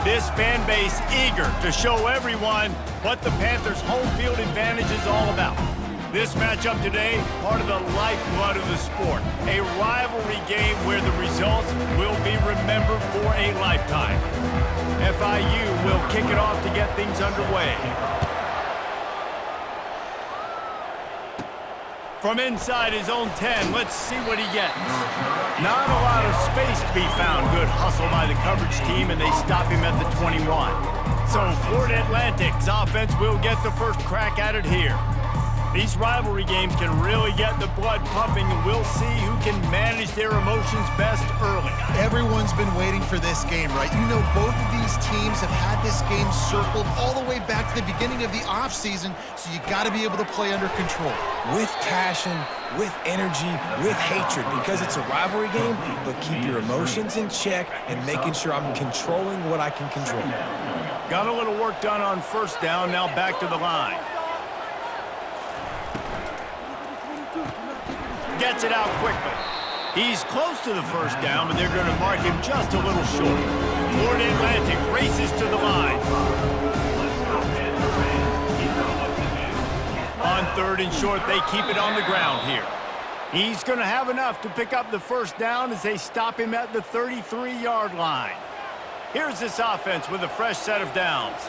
This fan base eager to show everyone what the Panthers' home field advantage is all about. This matchup today, part of the lifeblood of the sport. A rivalry game where the results will be remembered for a lifetime. FIU will kick it off to get things underway. From inside his own 10, let's see what he gets. Not a lot of space to be found. Good hustle by the coverage team, and they stop him at the 21. So Florida Atlantic's offense will get the first crack at it here. These rivalry games can really get the blood pumping, and we'll see who can manage their emotions best early. Everyone's been waiting for this game, right? You know, both of these teams have had this game circled all the way back to the beginning of the offseason, so you got to be able to play under control. With passion, with energy, with hatred, because it's a rivalry game, but keep your emotions in check and making sure I'm controlling what I can control. Got a little work done on first down, now back to the line. Gets it out quickly. He's close to the first down, but they're going to mark him just a little short. Florida Atlantic races to the line. On third and short, they keep it on the ground here. He's going to have enough to pick up the first down as they stop him at the 33-yard line. Here's this offense with a fresh set of downs.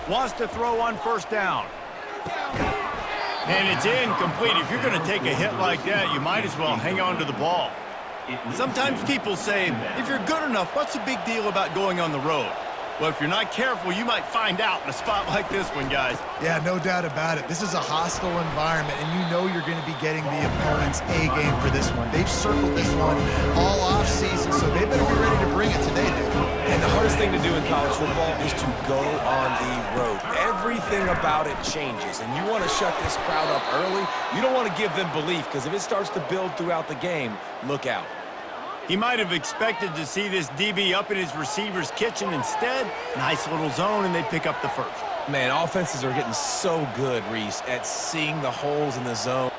Wants to throw on first down. And it's incomplete. If you're going to take a hit like that, you might as well hang on to the ball. Sometimes people say, if you're good enough, what's the big deal about going on the road? Well, if you're not careful, you might find out in a spot like this one, guys. Yeah, no doubt about it. This is a hostile environment, and you know you're going to be getting the opponent's A game for this one. They've circled this one all off-season, so they better be ready to bring it today, dude. And the hardest thing to do in college football is to go on the road. Everything about it changes, and you want to shut this crowd up early. You don't want to give them belief, because if it starts to build throughout the game, look out. He might have expected to see this DB up in his receiver's kitchen. Instead, nice little zone, and they pick up the first. Man, offenses are getting so good, Reese, at seeing the holes in the zone.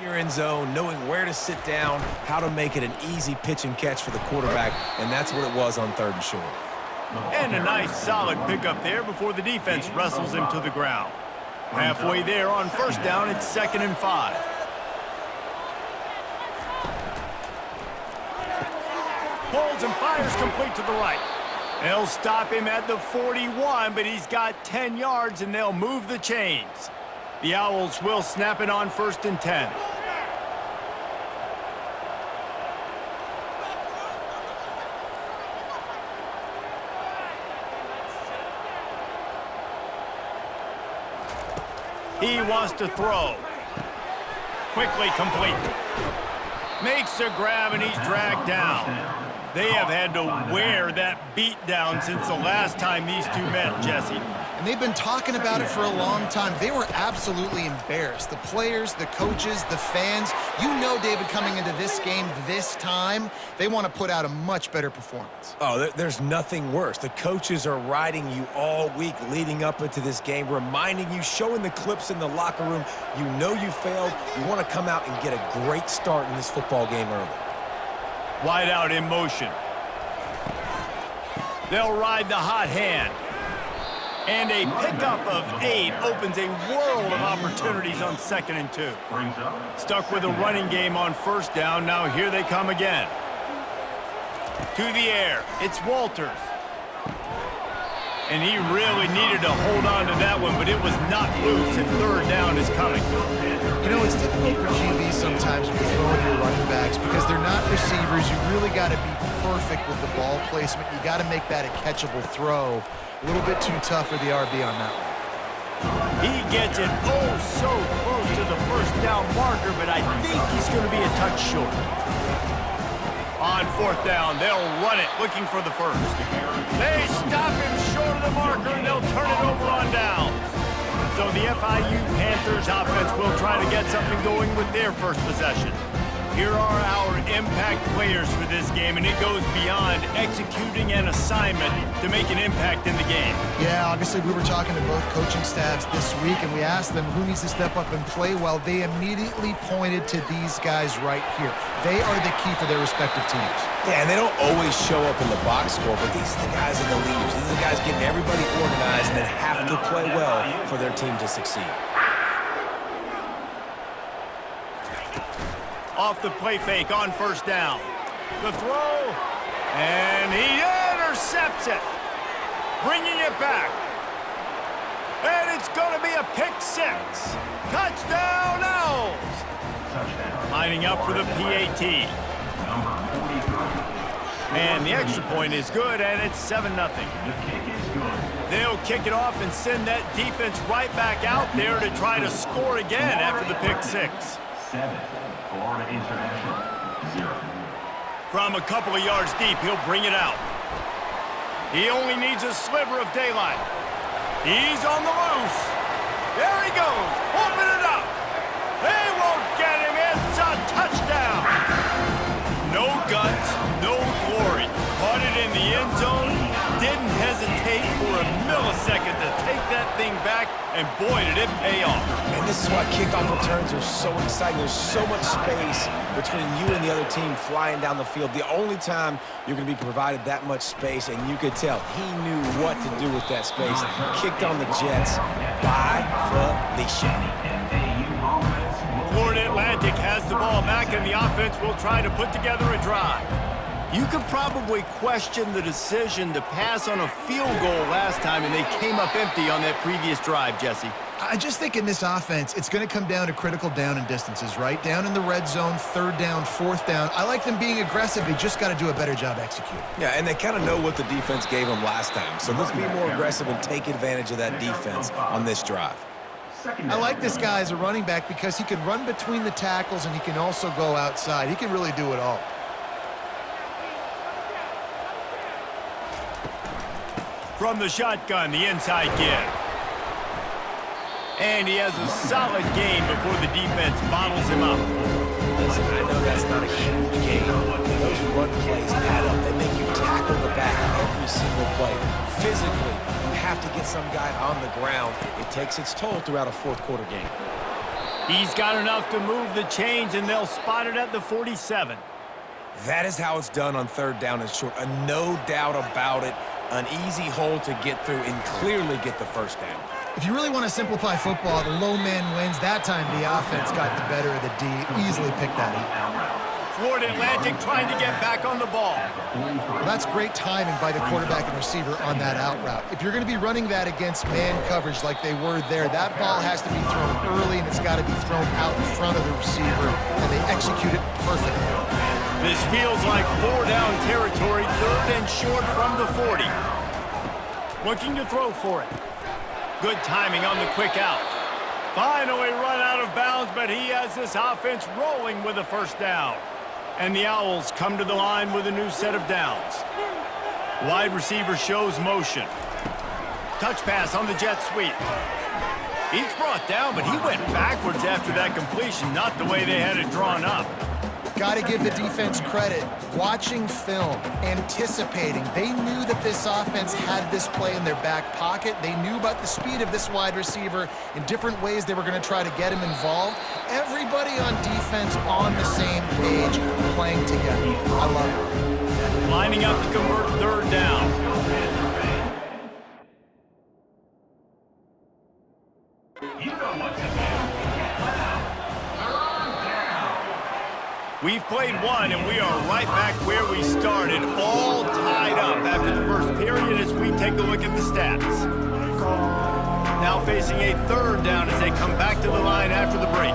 You're in zone, knowing where to sit down, how to make it an easy pitch and catch for the quarterback, and that's what it was on third and short. And a nice solid pickup there before the defense wrestles him to the ground. Halfway there on first down, it's 2nd and 5. Pulls and fires complete to the right. They'll stop him at the 41, but he's got 10 yards, and they'll move the chains. The Owls will snap it on 1st and 10. He wants to throw. Quickly complete. Makes a grab, and he's dragged down. They have had to wear that beat down since the last time these two met, Jesse. And they've been talking about it for a long time. They were absolutely embarrassed. The players, the coaches, the fans. You know, David, coming into this game this time, they want to put out a much better performance. Oh, there's nothing worse. The coaches are riding you all week leading up into this game, reminding you, showing the clips in the locker room. You know you failed. You want to come out and get a great start in this football game early. Wide out in motion. They'll ride the hot hand. And a pickup of 8 opens a world of opportunities on 2nd and 2. Stuck with a running game on first down. Now here they come again. To the air. It's Walters. And he really needed to hold on to that one, but it was not loose, and 3rd down is coming. You know, it's difficult for GBs sometimes when you're throwing your running backs because they're not receivers. You really got to be perfect with the ball placement. You got to make that a catchable throw. A little bit too tough for the RB on that one. He gets it oh so close to the first down marker, but I think he's going to be a touch short. On 4th down, they'll run it, looking for the first. They stop him short of the marker, and they'll turn it over on downs. So the FIU Panthers offense will try to get something going with their first possession. Here are our impact players for this game, and it goes beyond executing an assignment to make an impact in the game. Yeah, obviously we were talking to both coaching staffs this week, and we asked them who needs to step up and play well. They immediately pointed to these guys right here. They are the key for their respective teams. Yeah, and they don't always show up in the box score, but these are the guys in the leaders. These are the guys getting everybody organized and then have to play well for their team to succeed. Off the play fake on first down. The throw, and he intercepts it, bringing it back. And it's going to be a pick six. Touchdown, Owls! Lining up for the PAT. And the extra point is good, and it's 7-0. They'll kick it off and send that defense right back out there to try to score again after the pick six. 7, Florida International, 0. From a couple of yards deep, he'll bring it out. He only needs a sliver of daylight. He's on the loose. There he goes. Open it up. They won't get him. It's a touchdown. No guts, no glory. Caught it in the end zone. Didn't hesitate for a millisecond to take that thing back, and boy, did it pay off. And this is why kickoff returns are so exciting. There's so much space between you and the other team flying down the field. The only time you're going to be provided that much space, and you could tell he knew what to do with that space. Kicked on the Jets by Felicia. Florida Atlantic has the ball back, and the offense will try to put together a drive. You could probably question the decision to pass on a field goal last time, and they came up empty on that previous drive, Jesse. I just think in this offense, it's going to come down to critical down and distances, right? Down in the red zone, third down, fourth down. I like them being aggressive. They just got to do a better job executing. Yeah, and they kind of know what the defense gave them last time. So let's be more aggressive and take advantage of that defense on this drive. I like this guy as a running back because he can run between the tackles and he can also go outside. He can really do it all. From the shotgun, the inside give. And he has a solid gain before the defense bottles him up. Listen, I know that's not a huge gain, but those run plays add up. They make you tackle the back every single play. Physically, you have to get some guy on the ground. It takes its toll throughout a fourth quarter game. He's got enough to move the chains, and they'll spot it at the 47. That is how it's done on third down and short. No doubt about it. An easy hole to get through and clearly get the first down. If you really want to simplify football, the low man wins. That time the offense got the better of the D. Easily picked that up. Florida Atlantic trying to get back on the ball. Well, that's great timing by the quarterback and receiver on that out route. If you're going to be running that against man coverage like they were there, that ball has to be thrown early and it's got to be thrown out in front of the receiver, and they execute it perfectly. This feels like 4-down territory, third and short from the 40. Looking to throw for it. Good timing on the quick out. Finally run out of bounds, but he has this offense rolling with a first down. And the Owls come to the line with a new set of downs. Wide receiver shows motion. Touch pass on the jet sweep. He's brought down, but he went backwards after that completion, not the way they had it drawn up. Got to give the defense credit. Watching film, anticipating. They knew that this offense had this play in their back pocket. They knew about the speed of this wide receiver in different ways they were going to try to get him involved. Everybody on defense on the same page, playing together. I love it. Lining up to convert third down. We've played one, and we are right back where we started, all tied up after the first period as we take a look at the stats. Now facing a third down as they come back to the line after the break.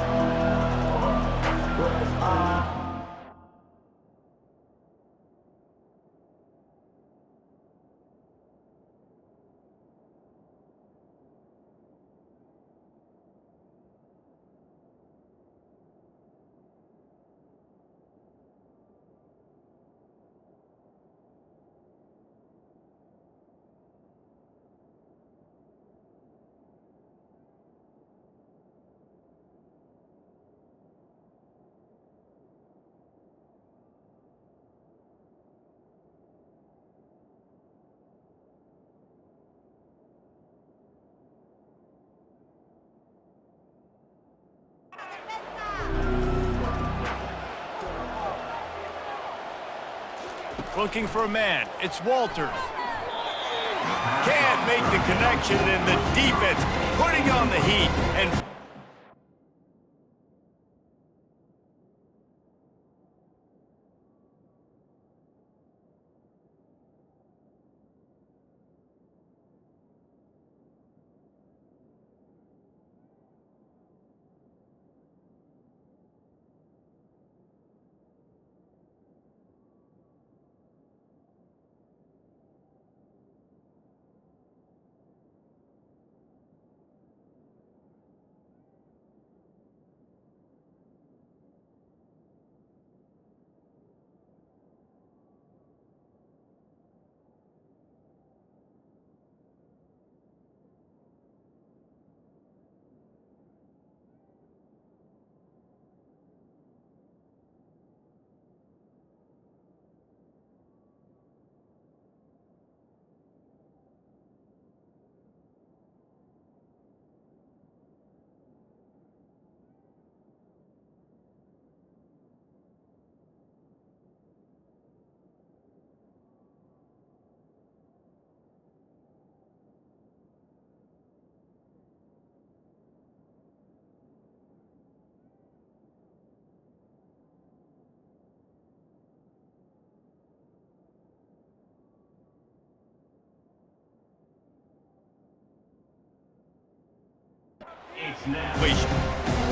Looking for a man. It's Walters. Can't make the connection, and the defense putting on the heat. And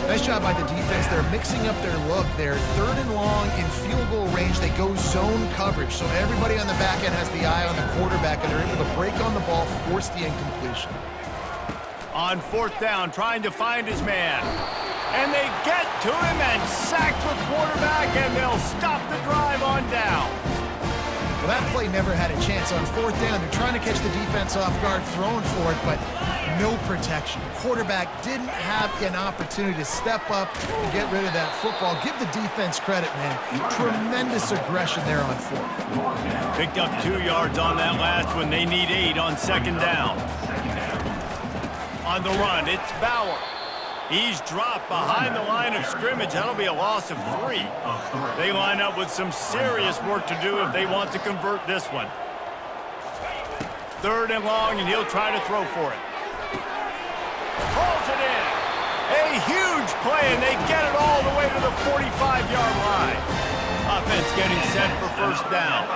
Nice job by the defense. They're mixing up their look. They're 3rd and long in field goal range. They go zone coverage, so everybody on the back end has the eye on the quarterback, and they're able to break on the ball, force the incompletion. on 4th down, trying to find his man. And they get to him and sack the quarterback, and they'll stop the drive on down. Well, that play never had a chance. On 4th down, they're trying to catch the defense off guard, throwing for it, but no protection. Quarterback didn't have an opportunity to step up and get rid of that football. Give the defense credit, man. Tremendous aggression there on 4th. Picked up 2 yards on that last one. They need 8 on 2nd down. On the run, it's Bauer. He's dropped behind the line of scrimmage. That'll be a loss of 3. They line up with some serious work to do if they want to convert this one. 3rd and long, and he'll try to throw for it. Pulls it in. A huge play, and they get it all the way to the 45-yard line. Offense getting set for 1st down.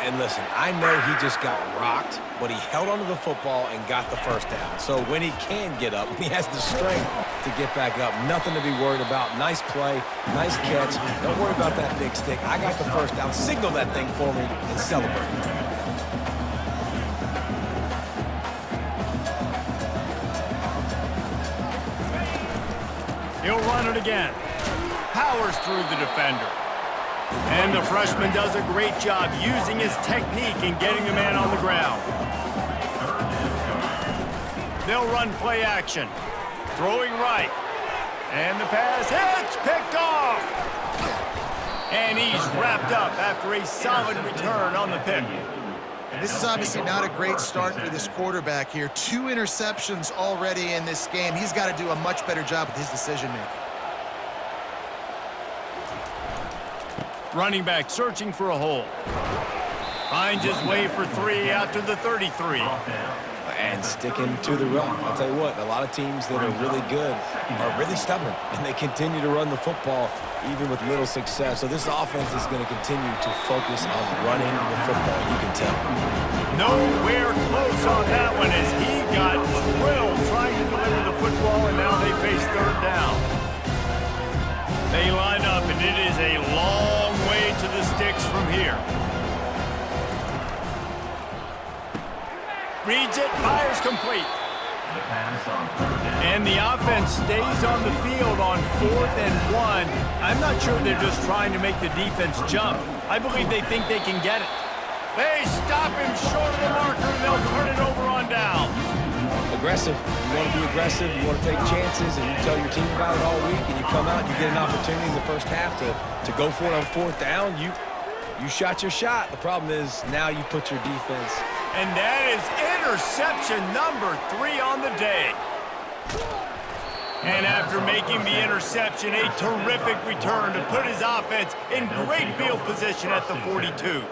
And listen, I know he just got rocked, but he held onto the football and got the 1st down. So when he can get up, he has the strength to get back up. Nothing to be worried about. Nice play, nice catch. Don't worry about that big stick. I got the 1st down. Signal that thing for me and celebrate. He'll run it again. Powers through the defender. And the freshman does a great job using his technique and getting the man on the ground. They'll run play action. Throwing right. And the pass hits, picked off. And he's wrapped up after a solid return on the pick. And this is obviously not a great start for this quarterback here. 2 interceptions already in this game. He's got to do a much better job with his decision-making. Running back searching for a hole. Finds his way for 3 out to the 33. And sticking to the run. I'll tell you what, a lot of teams that are really good are really stubborn, and they continue to run the football even with little success. So this offense is going to continue to focus on running the football, you can tell. Nowhere close on that one as he got drilled trying to deliver the football, and now they face 3rd down. They line up, and it is a long way to the sticks from here. Reads it, fires complete. And the offense stays on the field on 4th and 1. I'm not sure they're just trying to make the defense jump. I believe they think they can get it. They stop him short of the marker, and they'll turn it over on down. Aggressive. You want to be aggressive, you want to take chances, and you tell your team about it all week, and you come out and you get an opportunity in the 1st half to go for it on 4th down. You shot your shot. The problem is now you put your defense. And that is interception number 3 on the day. And after making the interception, a terrific return to put his offense in great field position at the 42.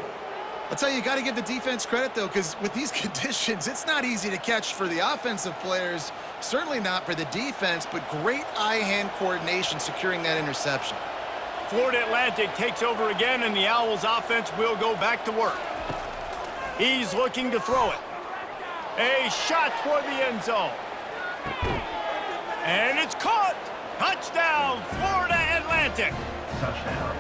I'll tell you, you got to give the defense credit, though, because with these conditions, it's not easy to catch for the offensive players, certainly not for the defense, but great eye-hand coordination securing that interception. Florida Atlantic takes over again, and the Owls offense will go back to work. He's looking to throw it. A shot toward the end zone. And it's caught! Touchdown, Florida Atlantic! Touchdown.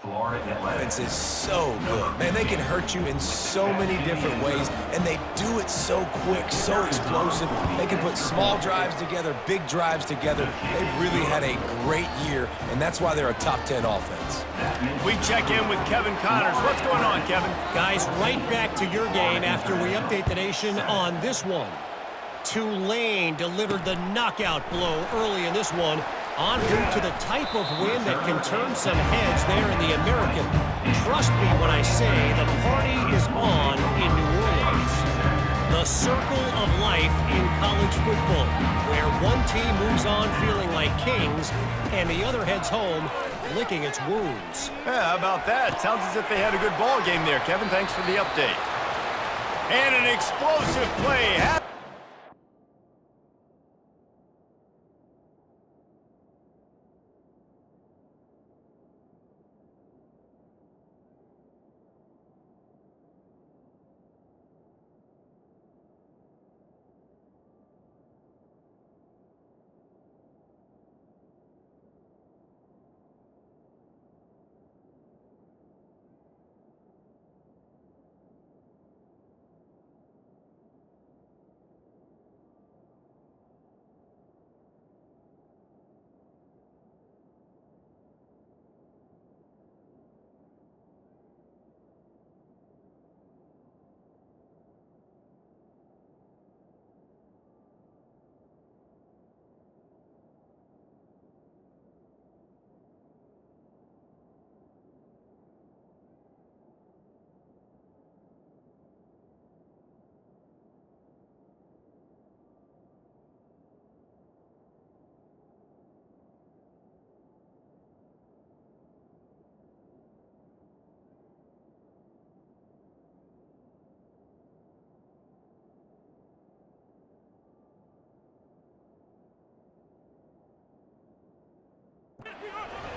Florida Atlantic. Offense is so good. Man, they can hurt you in so many different ways, and they do it so quick, so explosive. They can put small drives together, big drives together. They've really had a great year, and that's why they're a top 10 offense. We check in with Kevin Connors. What's going on, Kevin? Guys, right back to your game after we update the nation on this one. Tulane delivered the knockout blow early in this one, en route to the type of win that can turn some heads there in the American. Trust me when I say the party is on in New Orleans. The circle of life in college football, where one team moves on feeling like kings and the other heads home licking its wounds. Yeah, how about that? Sounds as if they had a good ball game there, Kevin. Thanks for the update. And an explosive play.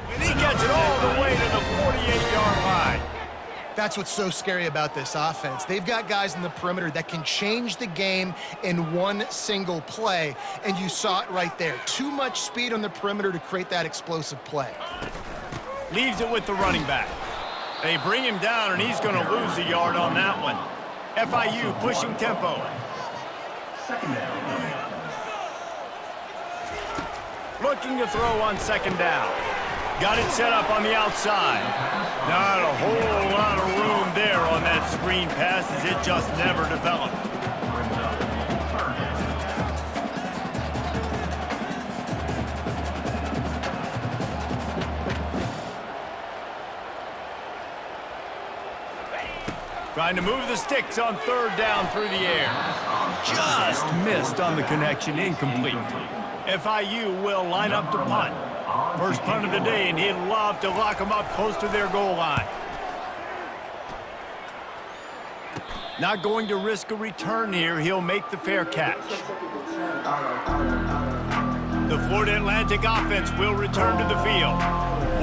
And he gets it all the way to the 48-yard line. That's what's so scary about this offense. They've got guys in the perimeter that can change the game in one single play, and you saw it right there. Too much speed on the perimeter to create that explosive play. Leaves it with the running back. They bring him down, and he's going to lose a yard on that one. FIU pushing tempo. Second down. Looking to throw on second down. Got it set up on the outside. Not a whole lot of room there on that screen pass as it just never developed. Trying to move the sticks on third down through the air. Just missed on the connection, incomplete. FIU will line up to punt. First punt of the day, and he'd love to lock them up close to their goal line. Not going to risk a return here. He'll make the fair catch. The Florida Atlantic offense will return to the field.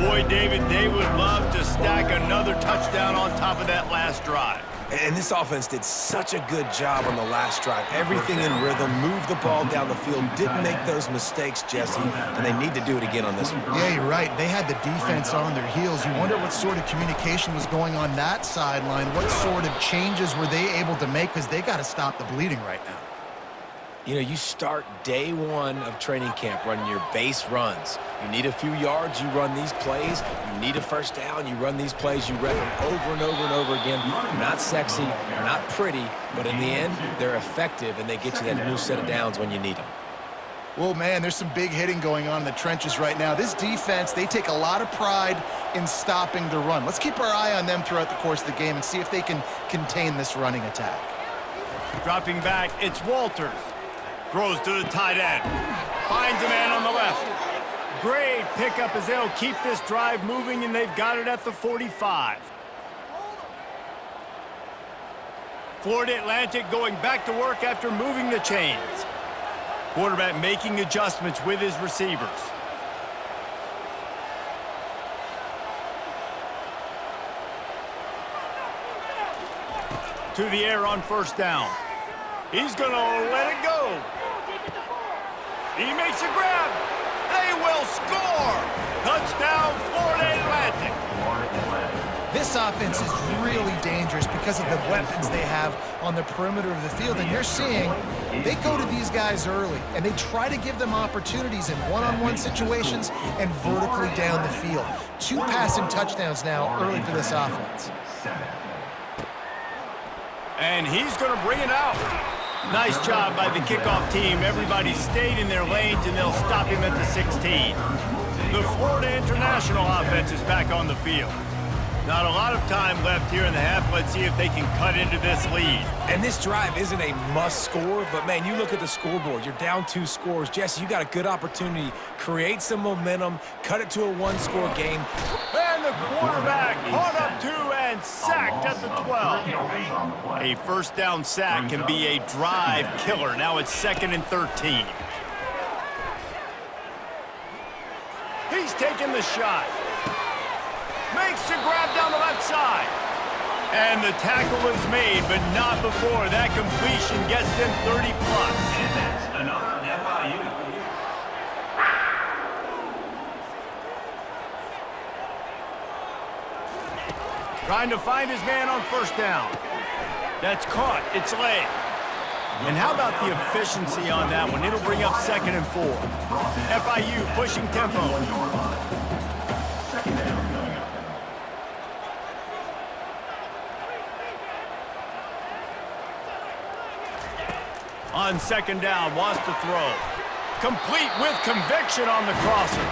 Boy, David, they would love to stack another touchdown on top of that last drive. And this offense did such a good job on the last drive. Everything in rhythm, moved the ball down the field, didn't make those mistakes, Jesse, and they need to do it again on this one. Yeah, you're right. They had the defense on their heels. You wonder what sort of communication was going on that sideline. What sort of changes were they able to make, because they got to stop the bleeding right now. You know, you start day one of training camp running your base runs. You need a few yards, you run these plays. You need a first down, you run these plays. You rep them over and over and over again. They're not sexy, they're not pretty, but in the end, they're effective, and they get you that new set of downs when you need them. Well, man, there's some big hitting going on in the trenches right now. This defense, they take a lot of pride in stopping the run. Let's keep our eye on them throughout the course of the game and see if they can contain this running attack. Dropping back, it's Walters. Throws to the tight end. Finds a man on the left. Great pickup as they'll keep this drive moving, and they've got it at the 45. Florida Atlantic going back to work after moving the chains. Quarterback making adjustments with his receivers. To the air on first down. He's going to let it go. He makes a grab. They will score. Touchdown, Florida Atlantic. This offense is really dangerous because of the weapons they have on the perimeter of the field. And you're seeing they go to these guys early, and they try to give them opportunities in one-on-one situations and vertically down the field. 2 passing touchdowns now early for this offense. And he's going to bring it out. Nice job by the kickoff team. Everybody stayed in their lanes, and they'll stop him at the 16. The Florida International offense is back on the field. Not a lot of time left here in the half. Let's see if they can cut into this lead. And this drive isn't a must score, but man, you look at the scoreboard, you're down 2 scores. Jesse, you got a good opportunity. Create some momentum, cut it to a 1-score game. And the quarterback caught up to and sacked at the 12. A first down sack can be a drive killer. Now it's 2nd and 13. He's taking the shot. Makes a grab down the left side. And the tackle is made, but not before that completion gets them 30+. And that's another FIU. Trying to find his man on first down. That's caught. It's late. And how about the efficiency on that one? It'll bring up 2nd and 4. FIU pushing tempo. On 2nd down, wants to throw. Complete with conviction on the crosser.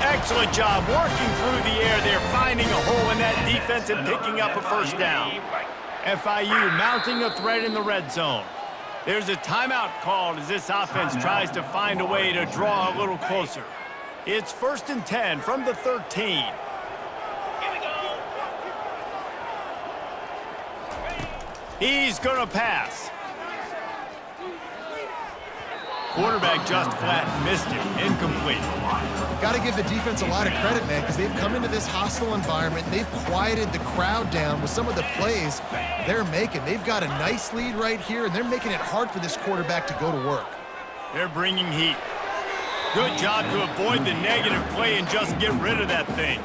Excellent job working through the air. They're finding a hole in that defense and picking up a first down. FIU mounting a threat in the red zone. There's a timeout called as this offense tries to find a way to draw a little closer. It's 1st and 10 from the 13. He's going to pass. Quarterback just flat missed it. Incomplete. Got to give the defense a lot of credit, man, because they've come into this hostile environment. They've quieted the crowd down with some of the plays they're making. They've got a nice lead right here, and they're making it hard for this quarterback to go to work. They're bringing heat. Good job to avoid the negative play and just get rid of that thing.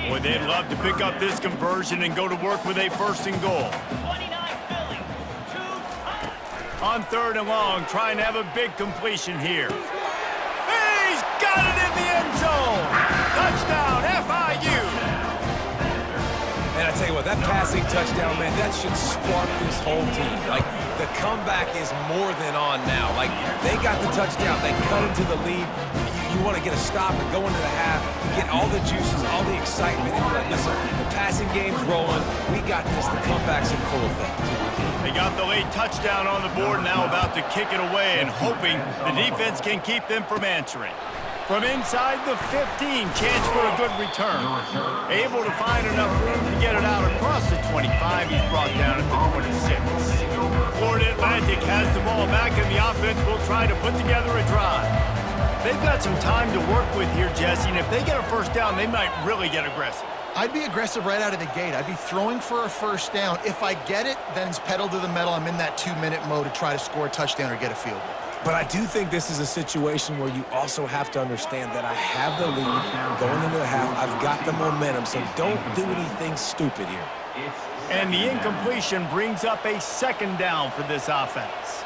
Boy, they'd love to pick up this conversion and go to work with a 1st and goal. On 3rd and long, trying to have a big completion here. He's got it in the end zone! Touchdown, FIU! And I tell you what, that passing touchdown, man, that should spark this whole team. Like, the comeback is more than on now. Like, they got the touchdown. They cut into the lead. You want to get a stop and go into the half, get all the juices, all the excitement. And like, listen, the passing game's rolling. We got this. The comeback's in full effect. They got the late touchdown on the board, now about to kick it away and hoping the defense can keep them from answering. From inside the 15, chance for a good return. Able to find enough room to get it out across the 25. He's brought down at the 26. Florida Atlantic has the ball back, and the offense will try to put together a drive. They've got some time to work with here, Jesse, and if they get a first down, they might really get aggressive. I'd be aggressive right out of the gate. I'd be throwing for a first down. If I get it, then it's pedal to the metal. I'm in that 2-minute mode to try to score a touchdown or get a field goal. But I do think this is a situation where you also have to understand that I have the lead going into the half. I've got the momentum, so don't do anything stupid here. And the incompletion brings up a 2nd down for this offense.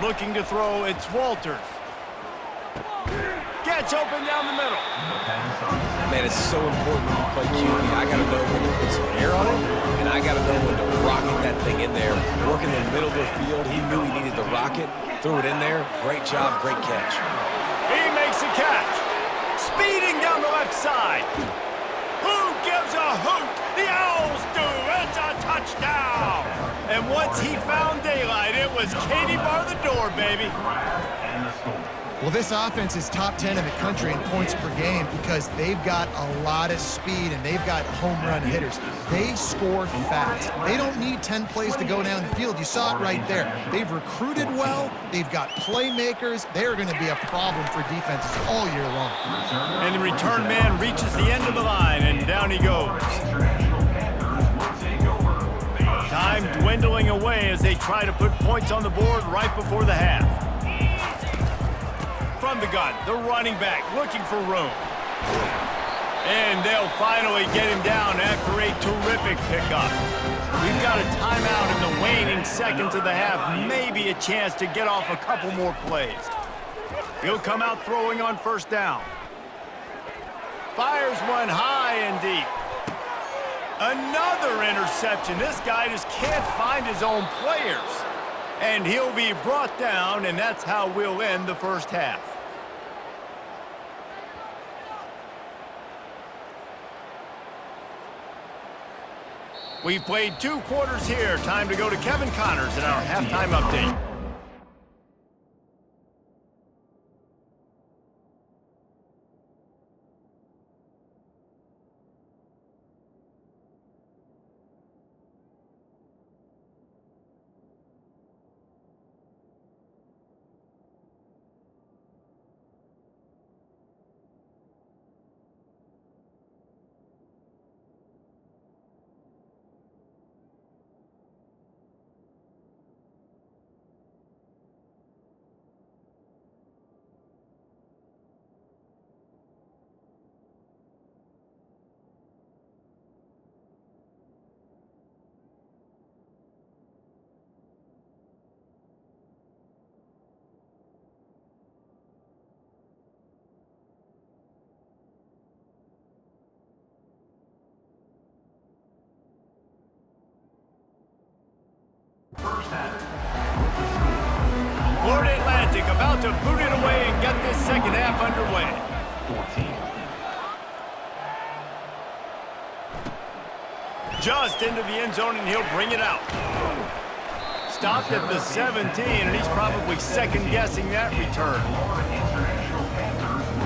Looking to throw, it's Walters. Gets open down the middle. Man, it's so important when you play QB. I got to know when to put some air on it, and I got to know when to rocket that thing in there. Working in the middle of the field, he knew he needed the rocket. Threw it in there. Great job, great catch. He makes a catch. Speeding down the left side. Who gives a hoot. The Owls do. It's a touchdown. And once he found daylight, it was Katie bar the door, baby. Well, this offense is top 10 in the country in points per game because they've got a lot of speed and they've got home run hitters. They score fast. They don't need 10 plays to go down the field. You saw it right there. They've recruited well. They've got playmakers. They're going to be a problem for defenses all year long. And the return man reaches the end of the line, and down he goes. Time dwindling away as they try to put points on the board right before the half. From the gun, the running back looking for room. And they'll finally get him down after a terrific pickup. We've got a timeout in the waning seconds of the half, maybe a chance to get off a couple more plays. He'll come out throwing on first down. Fires one high and deep. Another interception. This guy just can't find his own players. And he'll be brought down, and that's how we'll end the first half. We've played 2 quarters here. Time to go to Kevin Connors in our halftime update. Florida Atlantic about to boot it away and get this second half underway. 14. Just into the end zone, and he'll bring it out. Stopped at the 17, and he's probably second-guessing that return.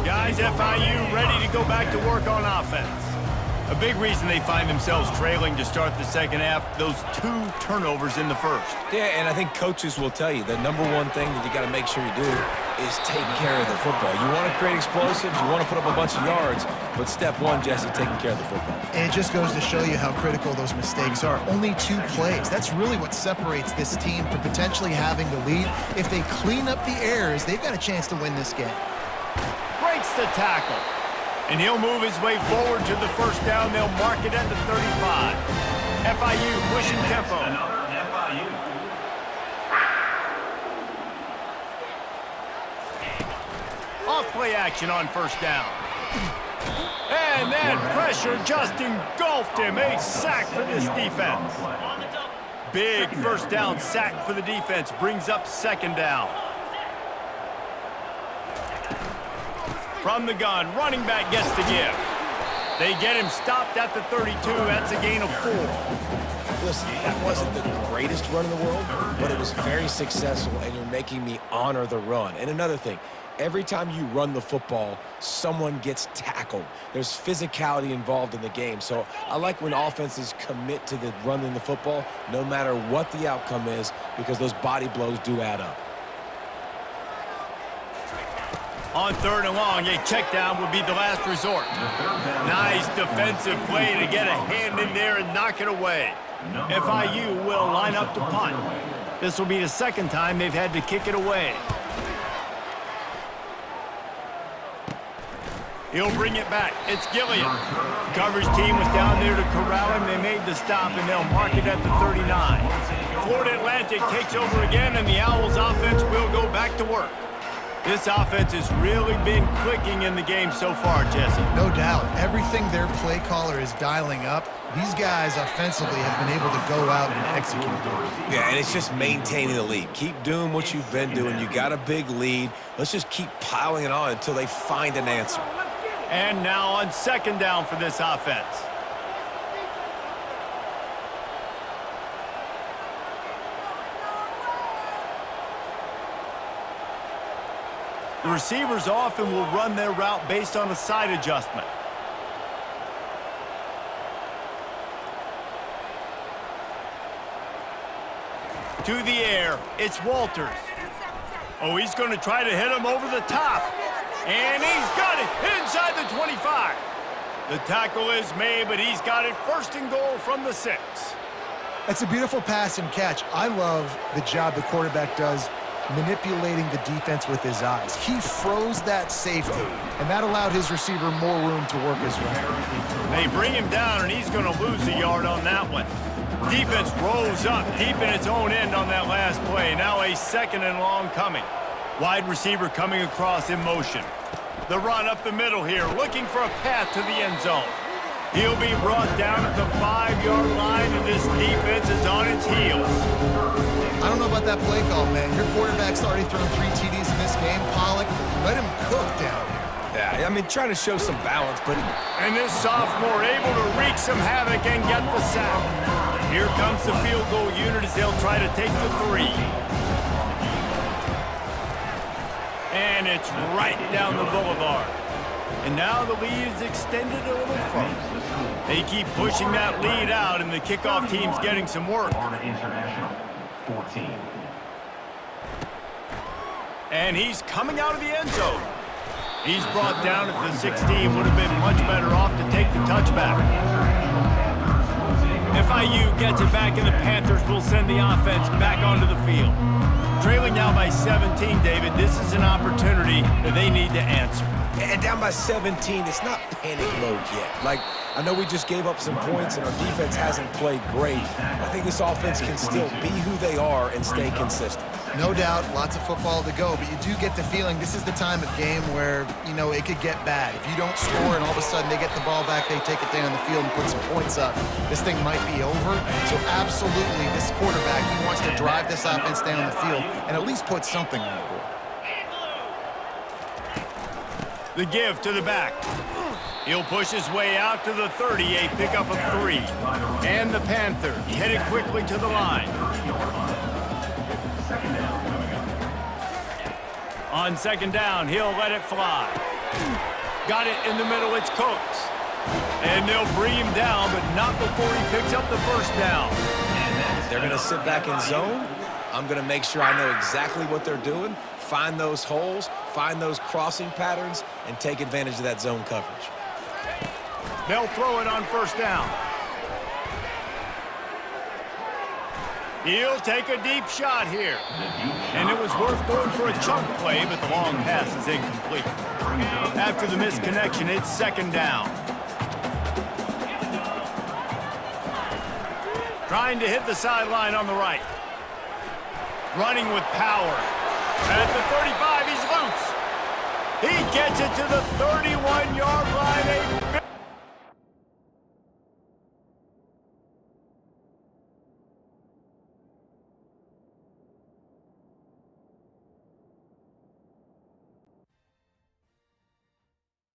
Guys, FIU ready to go back to work on offense. A big reason they find themselves trailing to start the second half, those 2 turnovers in the first. Yeah, and I think coaches will tell you the number one thing that you got to make sure you do is take care of the football. You want to create explosives, you want to put up a bunch of yards, but step one, Jesse, taking care of the football. And it just goes to show you how critical those mistakes are. Only 2 plays. That's really what separates this team from potentially having the lead. If they clean up the errors, they've got a chance to win this game. Breaks the tackle. And he'll move his way forward to the first down. They'll mark it at the 35. FIU pushing tempo. Another FIU. Off play action on first down. And that pressure just engulfed him. A sack for this defense. Big first down sack for the defense. Brings up second down. From the gun, running back gets the give. They get him stopped at the 32. That's a gain of 4. Listen, that wasn't the greatest run in the world, but it was very successful, and you're making me honor the run. And another thing, every time you run the football, someone gets tackled. There's physicality involved in the game. So I like when offenses commit to the running the football, no matter what the outcome is, because those body blows do add up. On 3rd and long, a check down would be the last resort. Nice defensive play to get a hand in there and knock it away. FIU will line up to punt. This will be the second time they've had to kick it away. He'll bring it back. It's Gilliam. The coverage team was down there to corral him. They made the stop, and they'll mark it at the 39. Florida Atlantic takes over again, and the Owls offense will go back to work. This offense has really been clicking in the game so far, Jesse. No doubt. Everything their play caller is dialing up, these guys offensively have been able to go out and execute. Yeah, and it's just maintaining the lead. Keep doing what you've been doing. You got a big lead. Let's just keep piling it on until they find an answer. And now on second down for this offense. The receivers often will run their route based on a side adjustment. To the air, it's Walters. Oh, he's going to try to hit him over the top. And he's got it inside the 25. The tackle is made, but he's got it first and goal from the 6. That's a beautiful pass and catch. I love the job the quarterback does manipulating the defense with his eyes. He froze that safety, and that allowed his receiver more room to work his route. They bring him down, and he's going to lose a yard on that one. Defense rolls up deep in its own end on that last play. Now a 2nd and long coming. Wide receiver coming across in motion. The run up the middle here, looking for a path to the end zone. He'll be brought down at the 5-yard line, and this defense is on its heels. I don't know about that play call, man. Your quarterback's already thrown 3 TDs in this game. Pollock, let him cook down here. Yeah, I mean, trying to show some balance, but... And this sophomore able to wreak some havoc and get the sack. Here comes the field goal unit as they'll try to take the 3. And it's right down the boulevard. And now the lead is extended a little further. They keep pushing that lead out, and the kickoff team's getting some work. International, 14. And he's coming out of the end zone. He's brought down at the 16. Would have been much better off to take the touchback. FIU gets it back, and the Panthers will send the offense back onto the field. Trailing now by 17, David, this is an opportunity that they need to answer. And down by 17, it's not panic mode yet. Like, I know we just gave up some points and our defense hasn't played great. I think this offense can still be who they are and stay consistent. No doubt, lots of football to go, but you do get the feeling this is the time of game where, you know, it could get bad. If you don't score and all of a sudden they get the ball back, they take it down the field and put some points up, this thing might be over. So absolutely, this quarterback, he wants to drive this offense down the field and at least put something on the board. The give to the back. He'll push his way out to the 30, a pickup of 3. And the Panthers headed quickly to the line. On 2nd down, he'll let it fly. Got it in the middle, it's Cooks. And they'll bring him down, but not before he picks up the 1st down. If they're going to sit back in zone, I'm going to make sure I know exactly what they're doing, find those holes, find those crossing patterns, and take advantage of that zone coverage. They'll throw it on 1st down. He'll take a deep shot here. And it was worth going for a chunk play, but the long pass is incomplete. After the missed connection, it's 2nd down. Trying to hit the sideline on the right. Running with power. At the 35, he's loose. He gets it to the 31-yard line, a